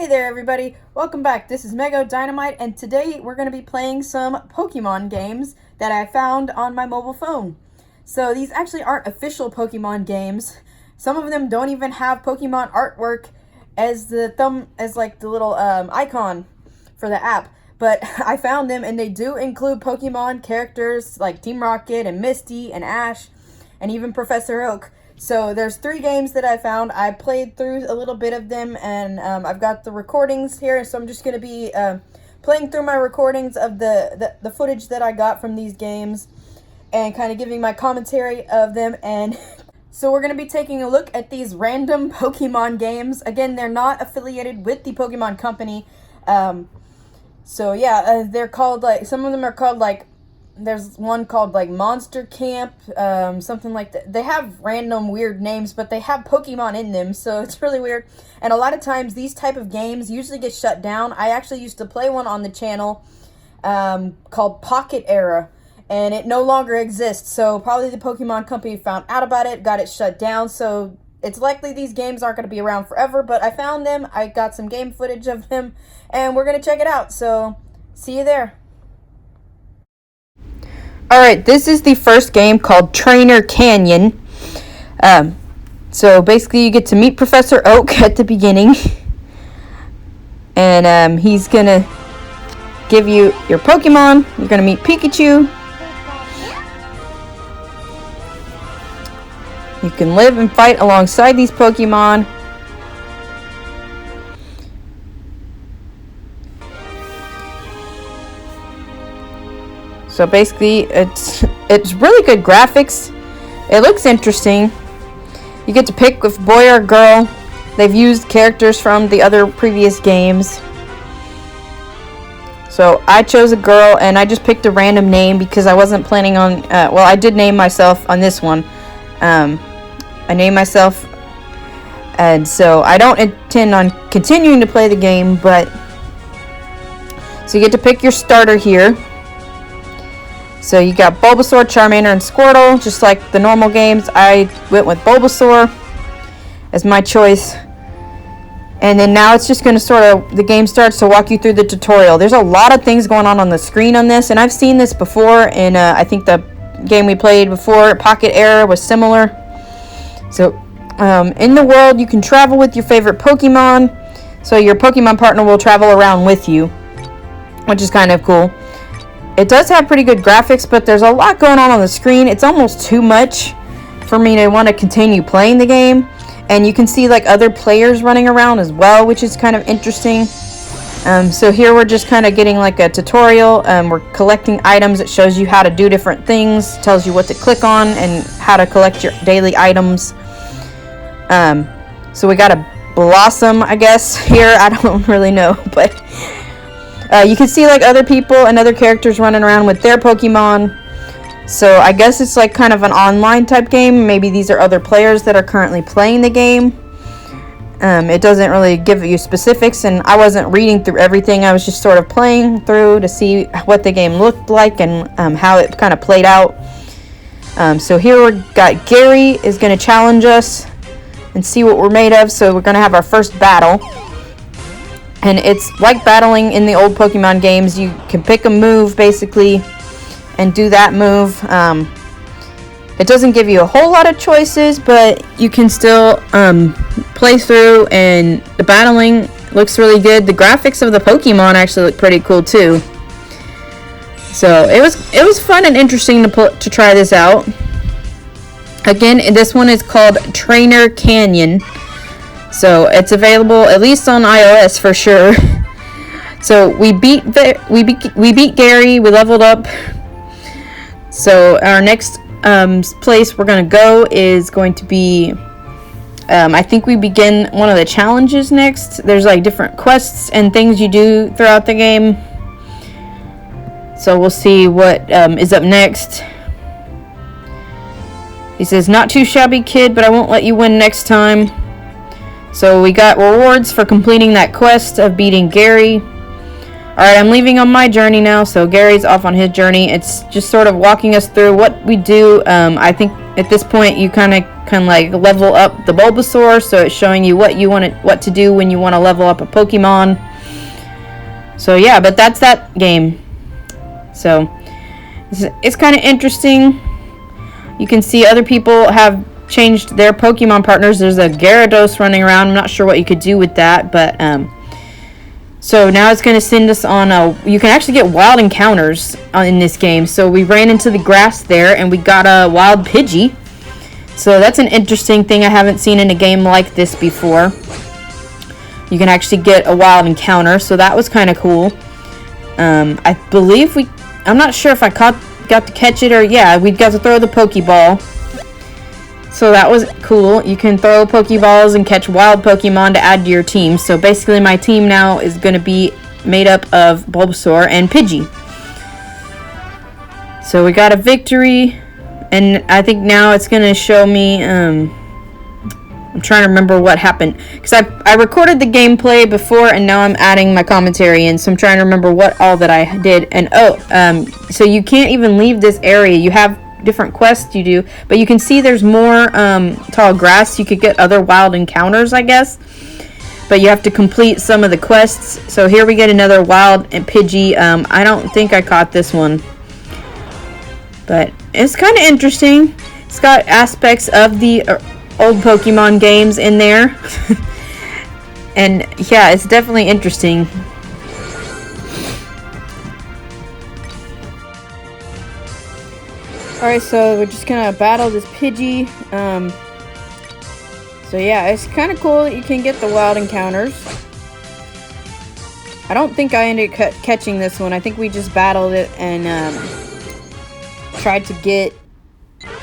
Hey there everybody, welcome back. This is Mego Dynamite and today we're going to be playing some Pokemon games that I found on my mobile phone. So these actually aren't official Pokemon games. Some of them don't even have Pokemon artwork as the little icon for the app. But I found them and they do include Pokemon characters like Team Rocket and Misty and Ash and even Professor Oak. So there's 3 games that I found. I played through a little bit of them and I've got the recordings here. So I'm just going to be playing through my recordings of the footage that I got from these games and kind of giving my commentary of them. And so we're going to be taking a look at these random Pokemon games. Again, they're not affiliated with the Pokemon company. So yeah, they're called some of them are called there's one called Monster Camp, something like that. They have random weird names, but they have Pokemon in them, so it's really weird. And a lot of times these type of games usually get shut down. I actually used to play one on the channel called Pocket Era, and it no longer exists. So probably the Pokemon company found out about it, got it shut down. So it's likely these games aren't going to be around forever, but I found them. I got some game footage of them, and we're going to check it out. So see you there. Alright, this is the first game called Trainer Canyon. So basically you get to meet Professor Oak at the beginning. And he's going to give you your Pokemon. You're going to meet Pikachu. You can live and fight alongside these Pokemon. So basically, it's really good graphics. It looks interesting. You get to pick if boy or girl. They've used characters from the other previous games. So I chose a girl, and I just picked a random name because I wasn't planning on. Well, I did name myself on this one. I named myself, and so I don't intend on continuing to play the game. But so you get to pick your starter here. So you got Bulbasaur, Charmander, and Squirtle, just like the normal games. I went with Bulbasaur as my choice. And then now it's just going to the game starts to walk you through the tutorial. There's a lot of things going on the screen on this, and I've seen this before, and I think the game we played before, Pocket Era, was similar. So in the world, you can travel with your favorite Pokemon, so your Pokemon partner will travel around with you, which is kind of cool. It does have pretty good graphics, but there's a lot going on the screen. It's almost too much for me to want to continue playing the game. And you can see other players running around as well, which is kind of interesting. So here we're just kind of getting a tutorial. We're collecting items. It shows you how to do different things. Tells you what to click on and how to collect your daily items. So we got a Blossom, I guess, here. I don't really know, but you can see other people and other characters running around with their Pokemon. So I guess it's kind of an online type game. Maybe these are other players that are currently playing the game. It doesn't really give you specifics, and I wasn't reading through everything. I was just sort of playing through to see what the game looked like and how it kind of played out. So here we got Gary is going to challenge us and see what we're made of. So we're going to have our first battle. And it's like battling in the old Pokemon games. You can pick a move, basically, and do that move. It doesn't give you a whole lot of choices, but you can still play through, and the battling looks really good. The graphics of the Pokemon actually look pretty cool, too. So it was fun and interesting to try this out. Again, this one is called Trainer Canyon. So it's available at least on iOS for sure. So we beat Gary. We leveled up. So our next place we're gonna go is going to be. I think we begin one of the challenges next. There's different quests and things you do throughout the game. So we'll see what is up next. He says, "Not too shabby, kid, but I won't let you win next time." So we got rewards for completing that quest of beating Gary. Alright, I'm leaving on my journey now, so Gary's off on his journey. It's just sort of walking us through what we do. I think at this point you kind of kind of like level up the Bulbasaur, so it's showing you what to do when you want to level up a Pokemon. So yeah, but that's that game. So it's kind of interesting. You can see other people have changed their Pokemon partners. There's a Gyarados running around. I'm not sure what you could do with that, but so now it's going to send us on you can actually get wild encounters in this game. So we ran into the grass there and we got a wild Pidgey. So that's an interesting thing I haven't seen in a game like this before. You can actually get a wild encounter, so that was kind of cool. I believe I'm not sure if I got to catch it or, yeah, we got to throw the Pokeball. So that was cool. You can throw Pokeballs and catch wild Pokemon to add to your team. So basically my team now is going to be made up of Bulbasaur and Pidgey. So we got a victory, and I think now it's going to show me, I'm trying to remember what happened, because I recorded the gameplay before and now I'm adding my commentary in, so I'm trying to remember what all that I did. And so you can't even leave this area. You have different quests you do, but you can see there's more tall grass. You could get other wild encounters, I guess, but you have to complete some of the quests. So here we get another wild and Pidgey. I don't think I caught this one, but it's kind of interesting. It's got aspects of the old Pokemon games in there. And yeah, it's definitely interesting. Alright, so we're just gonna battle this Pidgey. So yeah, it's kind of cool that you can get the wild encounters. I don't think I ended up catching this one. I think we just battled it and tried to get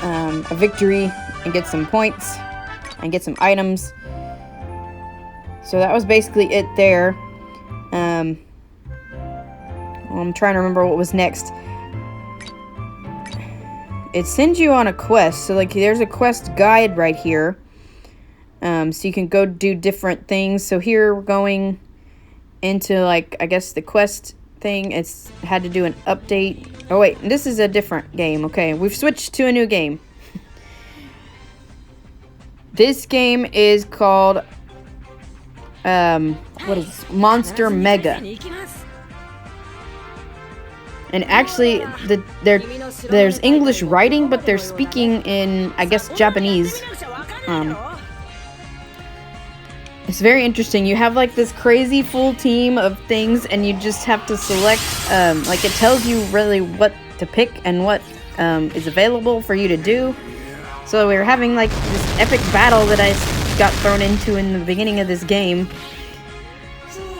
a victory and get some points and get some items. So that was basically it there. I'm trying to remember what was next. It sends you on a quest. So like there's a quest guide right here. So you can go do different things. So here we're going into, like, I guess the quest thing. It's had to do an update. Oh wait, this is a different game. Okay, we've switched to a new game. This game is called what is this? Monster Mega. And actually there's English writing, but they're speaking in, I guess, Japanese. It's very interesting. You have like this crazy full team of things and you just have to select, like it tells you really what to pick and what is available for you to do. So we were having like this epic battle that I got thrown into in the beginning of this game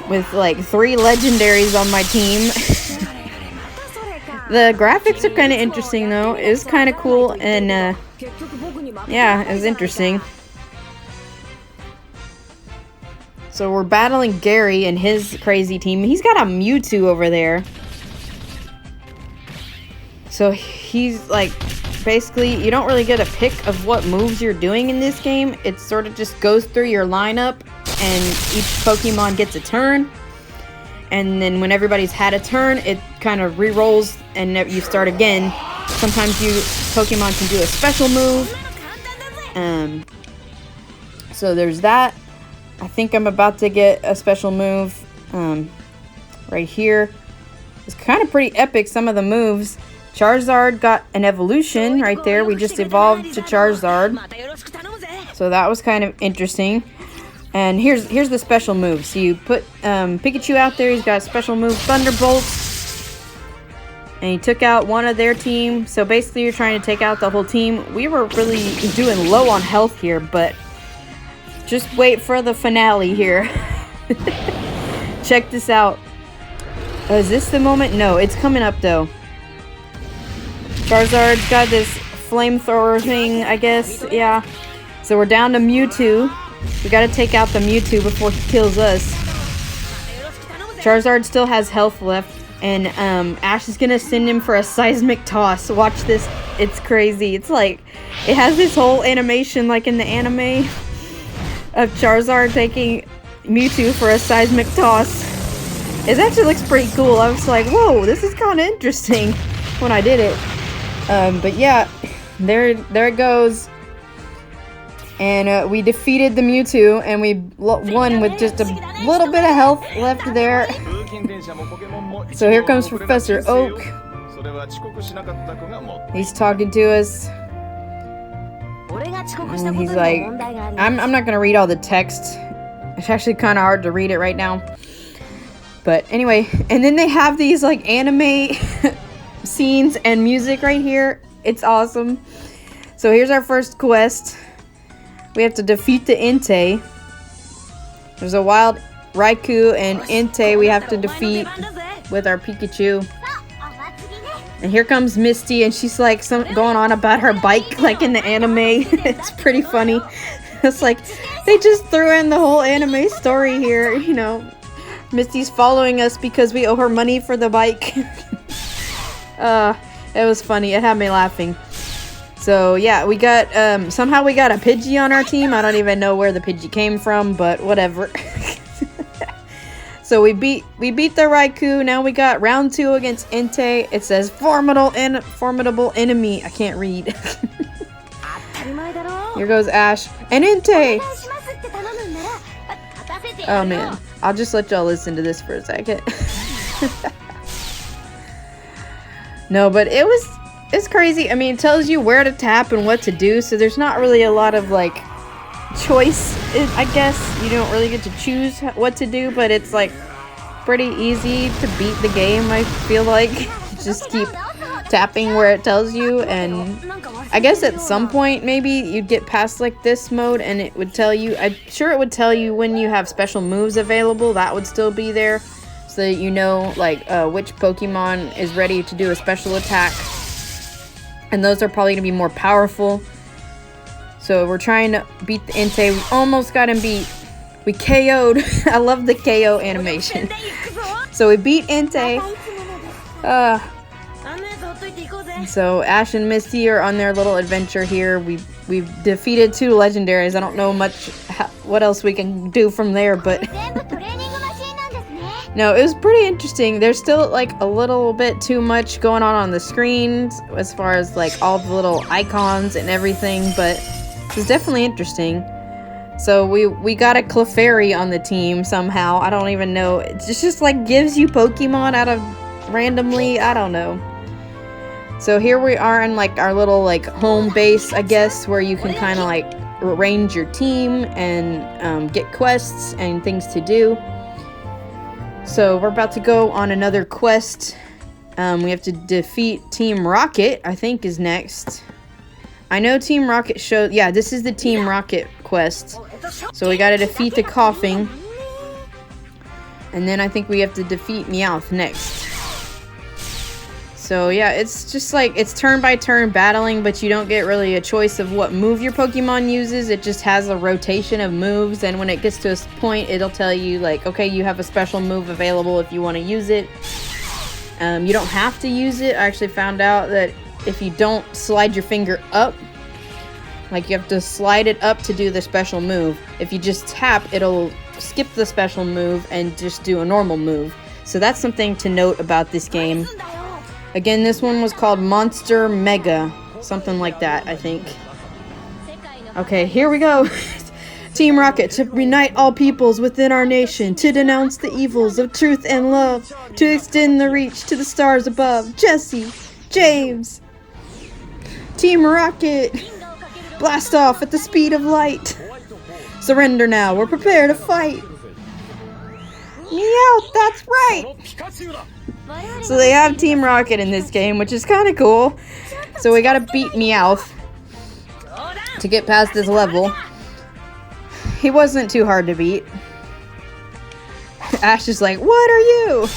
with like 3 legendaries on my team. The graphics are kind of interesting though. It was kind of cool, and yeah, it was interesting. So we're battling Gary and his crazy team. He's got a Mewtwo over there. So he's like, basically, you don't really get a pick of what moves you're doing in this game. It sort of just goes through your lineup, and each Pokemon gets a turn. And then when everybody's had a turn, it kind of re-rolls and you start again. Sometimes Pokemon can do a special move. So there's that. I think I'm about to get a special move right here. It's kind of pretty epic, some of the moves. Charizard got an evolution right there. We just evolved to Charizard. So that was kind of interesting. And here's the special move. So you put Pikachu out there. He's got a special move, Thunderbolt. And he took out one of their team. So basically you're trying to take out the whole team. We were really doing low on health here, but just wait for the finale here. Check this out. Is this the moment? No, it's coming up though. Charizard's got this flamethrower thing, I guess. Yeah. So we're down to Mewtwo. We gotta take out the Mewtwo before he kills us. Charizard still has health left. And Ash is gonna send him for a seismic toss. Watch this. It's crazy. It's like, it has this whole animation like in the anime of Charizard taking Mewtwo for a seismic toss. It actually looks pretty cool. I was like, whoa, this is kind of interesting when I did it. But yeah, there it goes. And we defeated the Mewtwo, and we won with just a little bit of health left there. So here comes Professor Oak. He's talking to us. And he's like, I'm not gonna read all the text. It's actually kind of hard to read it right now. But anyway, and then they have these like anime scenes and music right here. It's awesome. So here's our first quest. We have to defeat the Entei. There's a wild Raikou and Entei we have to defeat with our Pikachu. And here comes Misty, and she's like going on about her bike like in the anime. It's pretty funny. It's like they just threw in the whole anime story here, you know. Misty's following us because we owe her money for the bike. It was funny. It had me laughing. So yeah, we got somehow we got a Pidgey on our team. I don't even know where the Pidgey came from, but whatever. So we beat the Raikou. Now we got round 2 against Entei. It says formidable enemy. I can't read. Here goes Ash and Entei. Oh man, I'll just let y'all listen to this for a second. No, but it's crazy. I mean, it tells you where to tap and what to do, so there's not really a lot of like choice, I guess. You don't really get to choose what to do, but it's like pretty easy to beat the game, I feel like. Just keep tapping where it tells you, and I guess at some point maybe you'd get past like this mode and it would tell you, I'm sure it would tell you when you have special moves available. That would still be there, so that you know like which Pokemon is ready to do a special attack, and those are probably gonna be more powerful. So we're trying to beat the Entei. We almost got him beat. We KO'd. I love the KO animation. So we beat Entei. So Ash and Misty are on their little adventure here. We've defeated 2 legendaries. I don't know much what else we can do from there, but no, it was pretty interesting. There's still like a little bit too much going on the screens as far as like all the little icons and everything, but it's definitely interesting. So we got a Clefairy on the team somehow. I don't even know. It just like gives you Pokemon out of randomly. I don't know. So here we are in like our little like home base, I guess, where you can kind of like arrange your team and get quests and things to do. So we're about to go on another quest. We have to defeat Team Rocket, I think is next. I know Team Rocket showed, yeah, this is the Team Rocket quest. So we gotta defeat the Coughing. And then I think we have to defeat Meowth next. So yeah, it's just like, it's turn by turn battling, but you don't get really a choice of what move your Pokemon uses. It just has a rotation of moves, and when it gets to a point, it'll tell you like, okay, you have a special move available if you want to use it. You don't have to use it. I actually found out that if you don't slide your finger up, like you have to slide it up to do the special move. If you just tap, it'll skip the special move and just do a normal move. So that's something to note about this game. Again, this one was called Monster Mega. Something like that, I think. Okay, here we go. Team Rocket, to unite all peoples within our nation, to denounce the evils of truth and love, to extend the reach to the stars above. Jesse, James. Team Rocket, blast off at the speed of light. Surrender now, we're prepared to fight. Meow, that's right. So they have Team Rocket in this game, which is kind of cool. So we gotta beat Meowth to get past this level. He wasn't too hard to beat. Ash is like, what are you?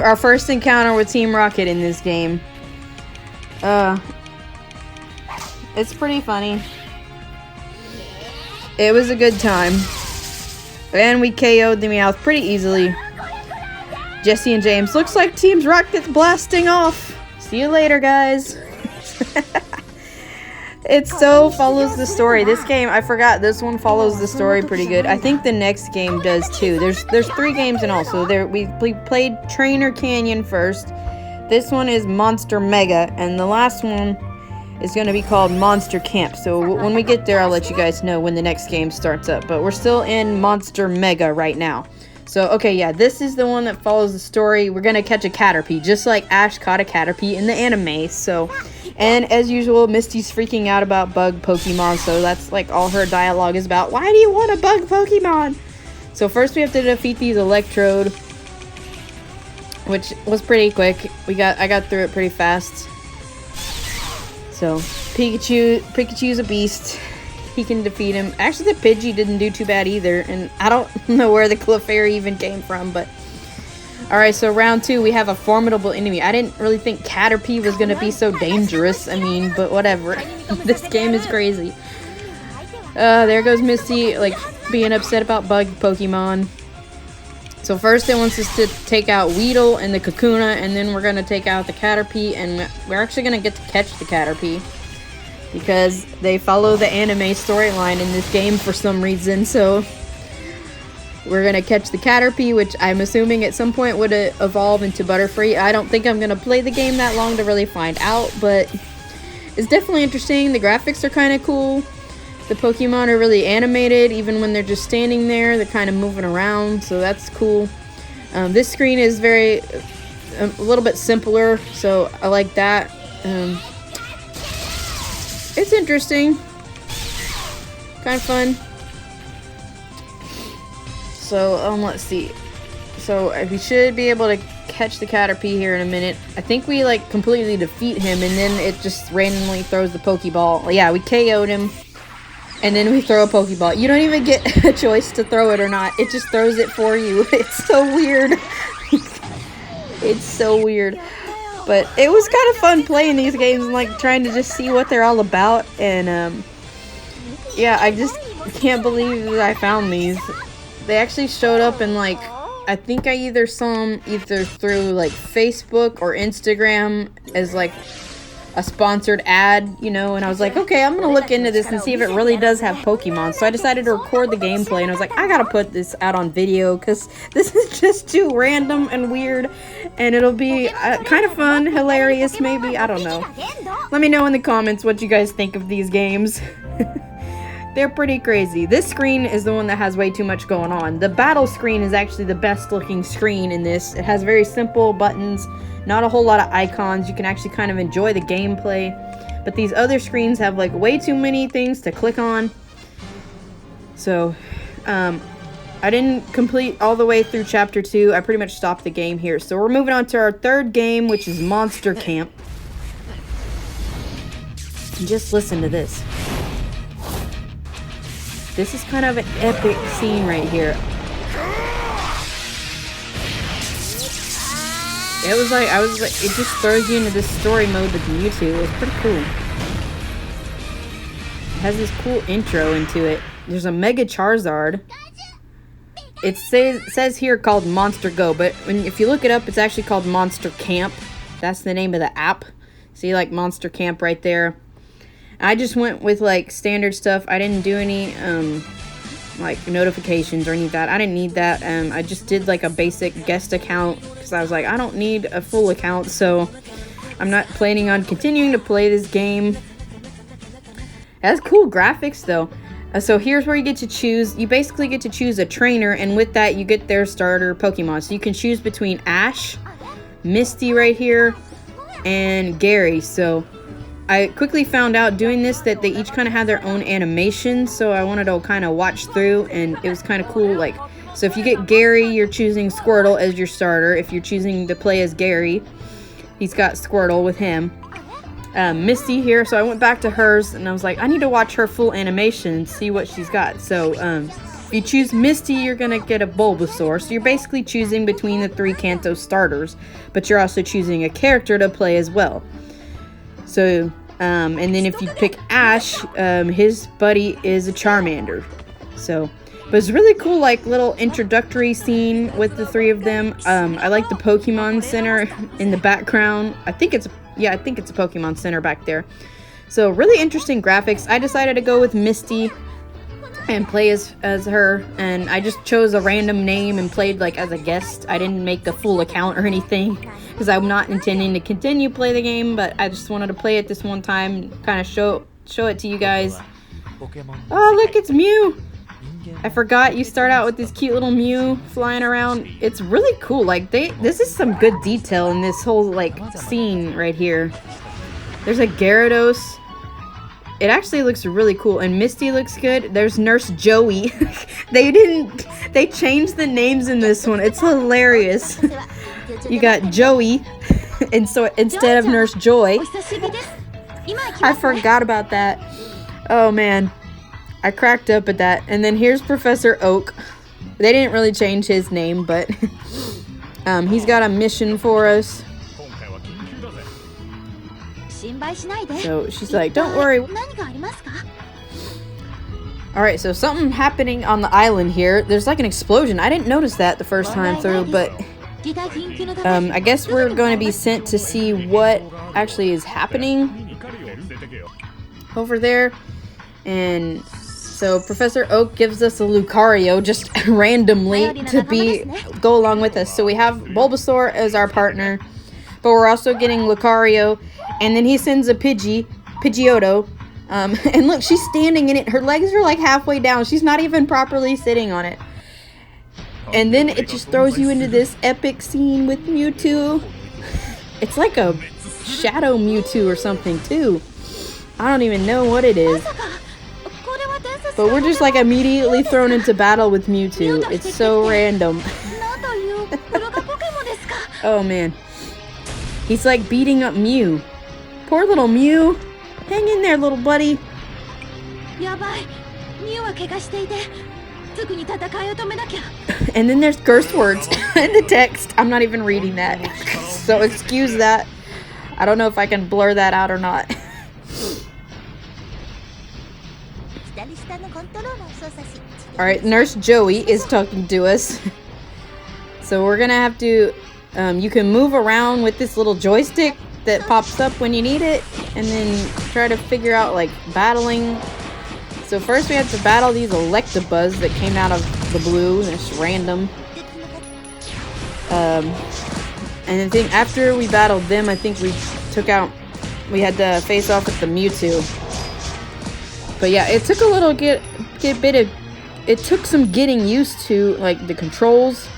Our first encounter with Team Rocket in this game. It's pretty funny. It was a good time. And we KO'd the Meowth pretty easily. Jesse and James, looks like Team Rocket's blasting off. See you later, guys. It so follows the story. This game, I forgot, this one follows the story pretty good. I think the next game does too. There's 3 games in all. So we played Trainer Canyon first. This one is Monster Mega, and the last one is going to be called Monster Camp. So when we get there, I'll let you guys know when the next game starts up. But we're still in Monster Mega right now. So, okay, yeah, this is the one that follows the story. We're going to catch a Caterpie, just like Ash caught a Caterpie in the anime. So, and as usual, Misty's freaking out about bug Pokemon. So that's like all her dialogue is about. Why do you want a bug Pokemon? So first we have to defeat these Electrode, which was pretty quick. I got through it pretty fast. So Pikachu's a beast. He can defeat him. Actually, the Pidgey didn't do too bad either, and I don't know where the Clefairy even came from, but alright, so round 2, we have a formidable enemy. I didn't really think Caterpie was gonna be so dangerous. I mean, but whatever. This game is crazy. There goes Misty, like, being upset about bug Pokemon. So first it wants us to take out Weedle and the Kakuna, and then we're gonna take out the Caterpie, and we're actually gonna get to catch the Caterpie. Because they follow the anime storyline in this game for some reason, so we're gonna catch the Caterpie, which I'm assuming at some point would evolve into Butterfree. I don't think I'm gonna play the game that long to really find out, but it's definitely interesting. The graphics are kind of cool. The Pokemon are really animated, even when they're just standing there. They're kind of moving around, so that's cool. This screen is a little bit simpler, so I like that. It's interesting. Kind of fun. So, let's see. So, we should be able to catch the Caterpie here in a minute. I think we, like, completely defeat him, and then it just randomly throws the Pokeball. Yeah, we KO'd him, and then we throw a Pokeball. You don't even get a choice to throw it or not. It just throws it for you. It's so weird. It's so weird. But it was kind of fun playing these games and like trying to just see what they're all about. And yeah, I just can't believe that I found these. They actually showed up in like, I think I either saw them either through like Facebook or Instagram as like a sponsored ad, you know, and I was like, okay, I'm gonna look into this and see if it really does have Pokemon. So I decided to record the gameplay, and I was like, I gotta put this out on video because this is just too random and weird, and it'll be kind of fun, hilarious, maybe, I don't know. Let me know in the comments what you guys think of these games. They're pretty crazy. This screen is the one that has way too much going on. The battle screen is actually the best looking screen in this. It has very simple buttons, not a whole lot of icons. You can actually kind of enjoy the gameplay. But these other screens have like way too many things to click on. So, I didn't complete all the way through chapter 2. I pretty much stopped the game here. So we're moving on to our third game, which is Monster Camp. And just listen to this. This is kind of an epic scene right here. It just throws you into this story mode with Mewtwo. It's pretty cool. It has this cool intro into it. There's a Mega Charizard. It says here called Monster Go, but if you look it up, it's actually called Monster Camp. That's the name of the app. See, like Monster Camp right there. I just went with like standard stuff. I didn't do any like notifications or any of that. I didn't need that. I just did like a basic guest account because I was like, I don't need a full account, so I'm not planning on continuing to play this game. It has cool graphics though. So here's where you get to choose. You basically get to choose a trainer, and with that you get their starter Pokemon. So you can choose between Ash, Misty right here, and Gary. So I quickly found out doing this that they each kind of have their own animations, so I wanted to kind of watch through, and it was kind of cool. Like, so if you get Gary, you're choosing Squirtle as your starter. If you're choosing to play as Gary, he's got Squirtle with him. Misty here, so I went back to hers, and I was like, I need to watch her full animation and see what she's got. So if you choose Misty, you're gonna get a Bulbasaur. So you're basically choosing between the 3 Kanto starters, but you're also choosing a character to play as well. So, and then if you pick Ash, his buddy is a Charmander. So, but it's really cool, like, little introductory scene with the 3 of them. I like the Pokemon Center in the background. I think it's a Pokemon Center back there. So, really interesting graphics. I decided to go with Misty. and play as her, and I just chose a random name and played like as a guest. I didn't make a full account or anything because I'm not intending to continue play the game, but I just wanted to play it this one time, kind of show it to you guys. Oh look, it's Mew. I forgot you start out with this cute little Mew flying around. It's really cool. Like this is some good detail in this whole like scene right here. There's a Gyarados. It actually looks really cool, and Misty looks good. There's Nurse Joey. They changed the names in this one. It's hilarious. You got Joey, and so instead of Nurse Joy. I forgot about that. Oh man, I cracked up at that. And then here's Professor Oak. They didn't really change his name, but he's got a mission for us. So she's like, don't worry. Alright, so something happening on the island here. There's like an explosion. I didn't notice that the first time through, but I guess we're going to be sent to see what actually is happening over there. And so Professor Oak gives us a Lucario just randomly to go along with us. So we have Bulbasaur as our partner, but we're also getting Lucario. And then he sends a Pidgeotto. And look, she's standing in it. Her legs are like halfway down. She's not even properly sitting on it. And then it just throws you into this epic scene with Mewtwo. It's like a Shadow Mewtwo or something too. I don't even know what it is. But we're just like immediately thrown into battle with Mewtwo. It's so random. Oh man. He's like beating up Mew. Poor little Mew. Hang in there, little buddy. And then there's curse words in the text. I'm not even reading that. So excuse that. I don't know if I can blur that out or not. Alright, Nurse Joey is talking to us. So we're gonna have to... you can move around with this little joystick that pops up when you need it, and then try to figure out like battling. So first we have to battle these Electabuzz that came out of the blue, and it's random. And I think after we battled them, I think we had to face off with the Mewtwo. But yeah, it took a little it took some getting used to like the controls.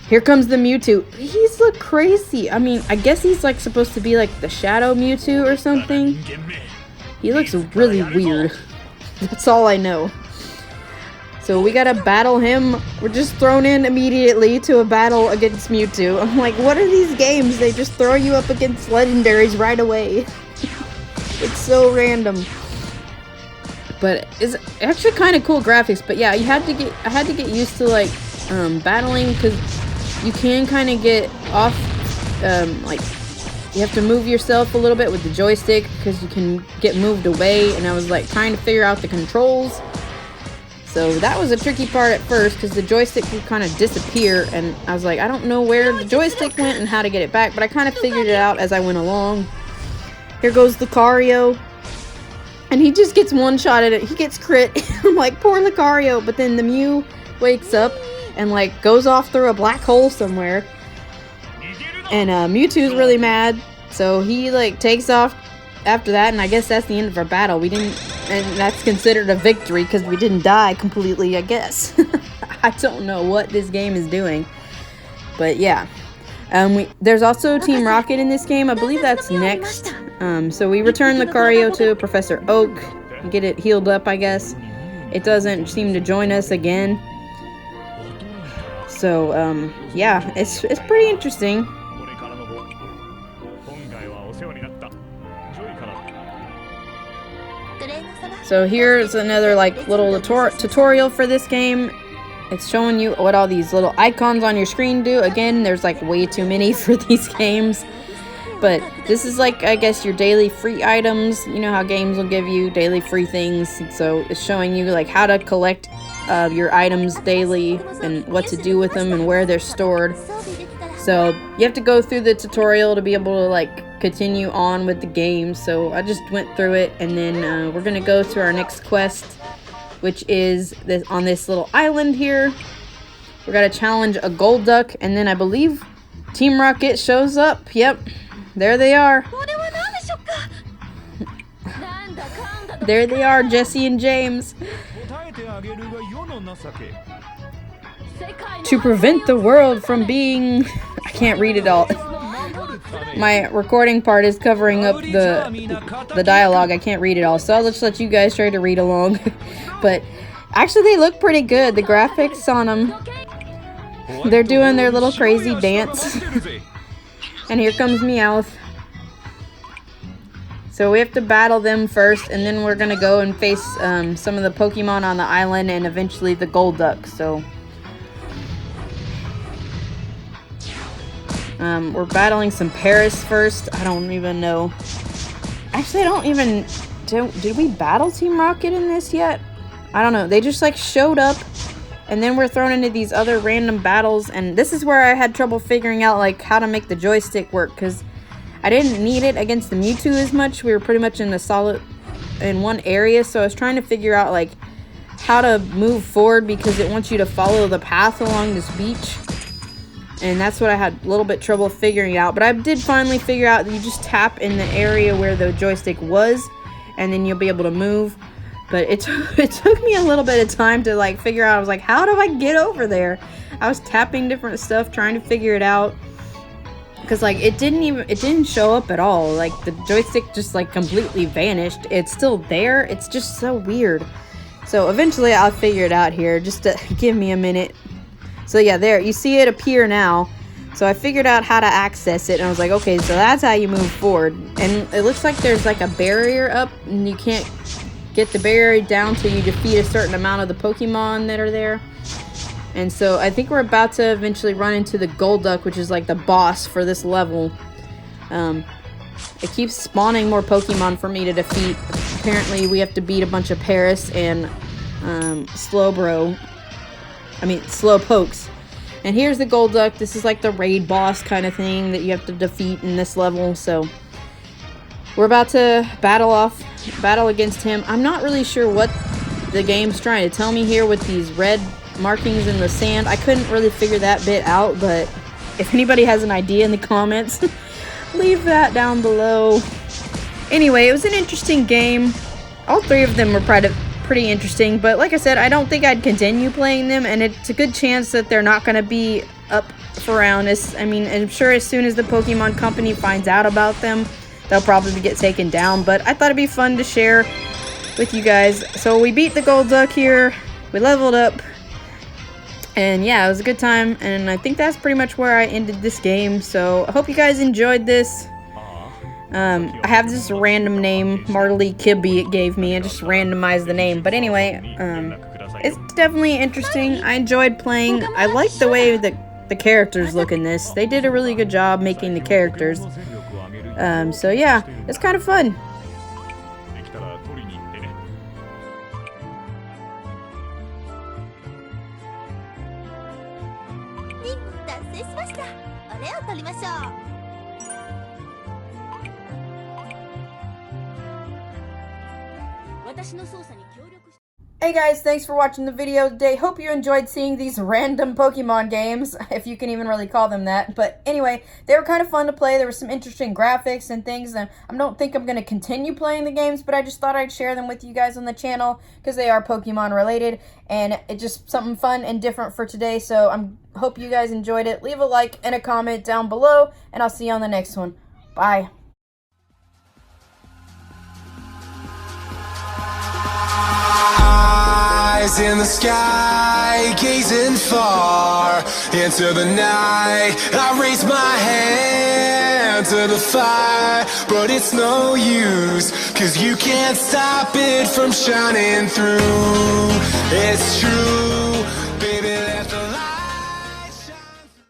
Here comes the Mewtwo. He's look crazy. I mean, I guess he's like supposed to be like the Shadow Mewtwo or something. He looks really weird. That's all I know. So we gotta battle him. We're just thrown in immediately to a battle against Mewtwo. I'm like, what are these games? They just throw you up against legendaries right away. It's so random. But it's actually kind of cool graphics. But yeah, I had to get used to like battling, because you can kind of get off, like, you have to move yourself a little bit with the joystick because you can get moved away, and I was like trying to figure out the controls. So that was a tricky part at first because the joystick would kind of disappear, and I was like, I don't know where the joystick went and how to get it back, but I kind of figured it out as I went along. Here goes Lucario, and he just gets one shot at it. He gets crit. I'm like, poor Lucario, but then the Mew wakes up and like goes off through a black hole somewhere, and Mewtwo's really mad, so he like takes off after that, and I guess that's the end of our battle. And that's considered a victory because we didn't die completely, I guess. I don't know what this game is doing, but yeah. There's also Team Rocket in this game. I believe that's next. So we return Lucario to Professor Oak, get it healed up, I guess. It doesn't seem to join us again. So, yeah, it's pretty interesting. So here's another like little tutorial for this game. It's showing you what all these little icons on your screen do. Again, there's like way too many for these games. But this is like, I guess, your daily free items. You know how games will give you daily free things. So it's showing you like how to collect your items daily and what to do with them and where they're stored. So you have to go through the tutorial to be able to like continue on with the game. So I just went through it, and then we're gonna go to our next quest, which is this on this little island here. We're gonna challenge a gold duck, and then I believe Team Rocket shows up. Yep, there they are. There they are, Jesse and James. To prevent the world from being... I can't read it all. My recording part is covering up the dialogue. I can't read it all, so I'll just let you guys try to read along. But actually they look pretty good. The graphics on them, they're doing their little crazy dance. And here comes Meowth. So we have to battle them first, and then we're gonna go and face some of the Pokemon on the island, and eventually the gold duck. So we're battling some Paris first. I don't even know. Actually, I don't even... Did we battle Team Rocket in this yet? I don't know. They just like showed up, and then we're thrown into these other random battles, and this is where I had trouble figuring out like how to make the joystick work, because I didn't need it against the Mewtwo as much. We were pretty much in one area, so I was trying to figure out like how to move forward, because it wants you to follow the path along this beach. And that's what I had a little bit trouble figuring out. But I did finally figure out that you just tap in the area where the joystick was, and then you'll be able to move. But it took me a little bit of time to like figure out. I was like, how do I get over there? I was tapping different stuff, trying to figure it out. Because like it didn't show up at all. Like the joystick just like completely vanished. It's still there. It's just so weird. So eventually I'll figure it out here. Just to give me a minute. So yeah, there, you see it appear now. So I figured out how to access it, and I was like, okay, so that's how you move forward. And it looks like there's like a barrier up, and you can't get the barrier down till you defeat a certain amount of the Pokemon that are there. And so I think we're about to eventually run into the Golduck, which is like the boss for this level. It keeps spawning more Pokemon for me to defeat. Apparently we have to beat a bunch of Paris and Slowpokes. And here's the Golduck. This is like the raid boss kind of thing that you have to defeat in this level. So we're about to battle against him. I'm not really sure what the game's trying to tell me here with these red markings in the sand. I couldn't really figure that bit out, but if anybody has an idea in the comments, leave that down below. Anyway, it was an interesting game. All three of them were pretty interesting, but like I said, I don't think I'd continue playing them, and it's a good chance that they're not going to be up for around us. I mean, I'm sure as soon as the Pokemon Company finds out about them, they'll probably get taken down, but I thought it'd be fun to share with you guys. So we beat the Golduck here, we leveled up, and yeah, it was a good time, and I think that's pretty much where I ended this game. So I hope you guys enjoyed this. I have this random name, Marley Kibby, it gave me. I just randomized the name. But anyway, it's definitely interesting. I enjoyed playing. I like the way that the characters look in this. They did a really good job making the characters. So yeah, it's kind of fun. Hey guys, thanks for watching the video today. Hope you enjoyed seeing these random Pokemon games, if you can even really call them that. But anyway, they were kind of fun to play. There were some interesting graphics and things, and I don't think I'm going to continue playing the games, but I just thought I'd share them with you guys on the channel because they are Pokemon related, and it's just something fun and different for today. So I hope you guys enjoyed it. Leave a like and a comment down below, and I'll see you on the next one. Bye. Eyes in the sky, gazing far into the night. I raise my hand to the fire, but it's no use, 'cause you can't stop it from shining through. It's true.